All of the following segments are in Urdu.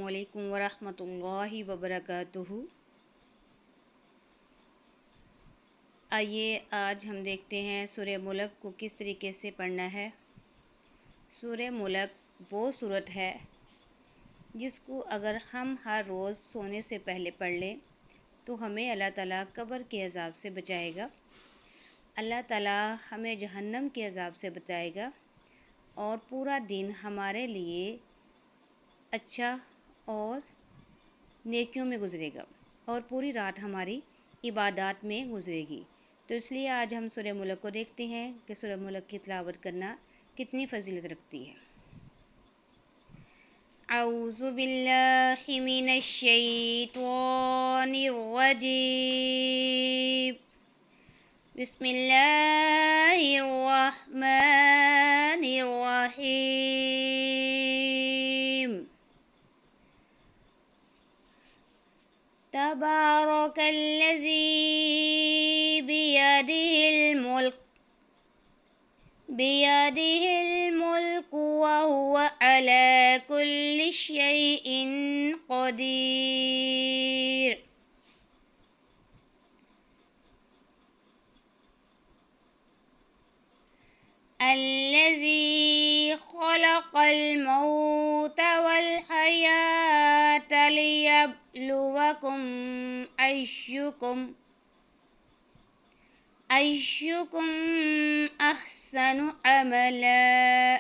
السلام علیکم ورحمۃ اللہ وبرکاتہ۔ آئیے آج ہم دیکھتے ہیں سورہ ملک کو کس طریقے سے پڑھنا ہے۔ سورہ ملک وہ سورت ہے جس کو اگر ہم ہر روز سونے سے پہلے پڑھ لیں تو ہمیں اللہ تعالیٰ قبر کے عذاب سے بچائے گا، اللہ تعالیٰ ہمیں جہنم کے عذاب سے بچائے گا، اور پورا دن ہمارے لیے اچھا اور نیکیوں میں گزرے گا، اور پوری رات ہماری عبادات میں گزرے گی۔ تو اس لیے آج ہم سورہ ملک کو دیکھتے ہیں کہ سورہ ملک کی تلاوت کرنا کتنی فضیلت رکھتی ہے۔ اعوذ باللہ من الشیطان الرجیم، بسم اللہ الرحمن الرحیم۔ تبارک الذی بیدہ الملک وہو علی کل شیء قدیر۔ الذی خلق الموت والحیاة لیبلوکم ایشکم احسن عملا۔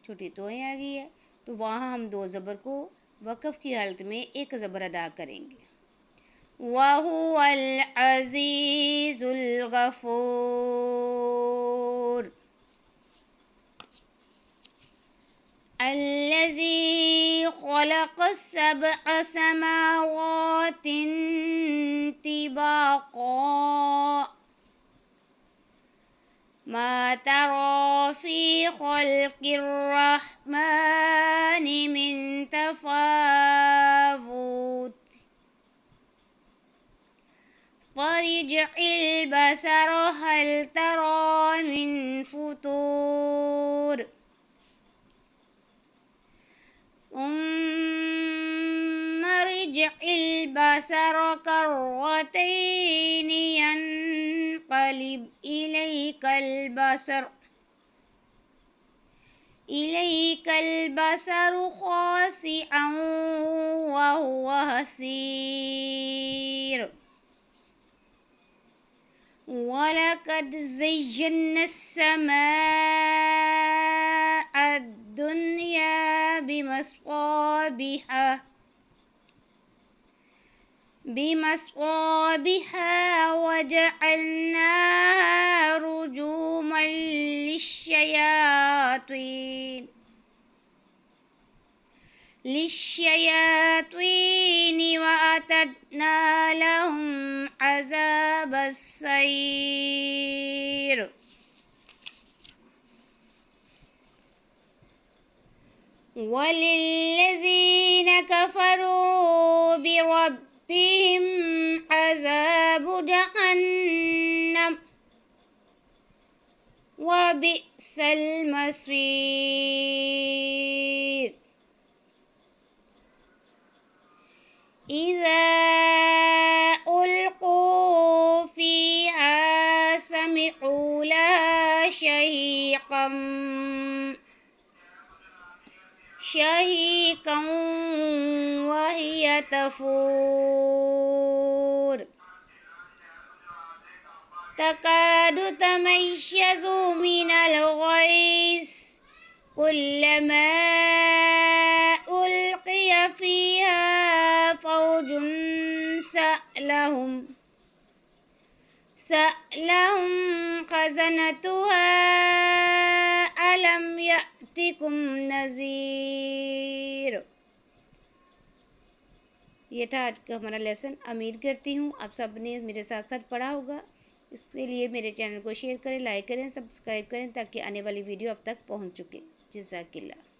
چھوٹی توئیں آ گئی ہے تو وہاں ہم دو زبر کو وقف کی حالت میں ایک زبر ادا کریں گے۔ وَهُوَ الْعَزِيزُ الْغَفُورُ۔ الَّذِي خَلَقَ سَبْعَ سَمَاوَاتٍ طِبَاقًا مَا تَرَى فِي خَلْقِ الرَّحْمَنِ مِن تَفَاوُتٍ فَارْجِعِ الْبَصَرَ هَلْ تَرَى مِن فُطُورٍ ثُمَّ ارْجِعِ الْبَصَرَ كَرَّتَيْنِ يَنقَلِبْ إِلَيْكَ الْبَصَرُ خَاسِئًا وَهُوَ حَسِيرٌ۔ وَلَقَدْ زَيَّنَّا السَّمَاءَ الدُّنْيَا بِمَصَابِيحَ وَجَعَلْنَاهَا رُجُومًا لِلشَّيَاطِينِ وَأَعْتَدْنَا لَهُمْ عَذَابَ السَّعِيرِ۔ وَلِلَّذِينَ كَفَرُوا بِرَبِّهِمْ عَذَابُ جَهَنَّمَ وَبِئْسَ الْمَصِيرُ۔ إِذَا أُلْقُوا فِيهَا سَمِعُوا لَهَا شَهِيقًا وَهِيَ تَفُورُ تَكَادُ تَمَيَّزُ مِنَ الْغَيْظِ كُلَّمَا أُلْقِيَ فِيهَا فَوْجٌ سَأَلَهُمْ خَزَنَتُهَا أَلَمْ يَأْتِكُمْ نَذِيرٌ۔ یہ تھا آج کا ہمارا لیسن۔ امید کرتی ہوں آپ سب نے میرے ساتھ ساتھ پڑھا ہوگا۔ اس کے لیے میرے چینل کو شیئر کریں، لائک کریں، سبسکرائب کریں تاکہ آنے والی ویڈیو اب تک پہنچ چکے۔ جزاک اللہ۔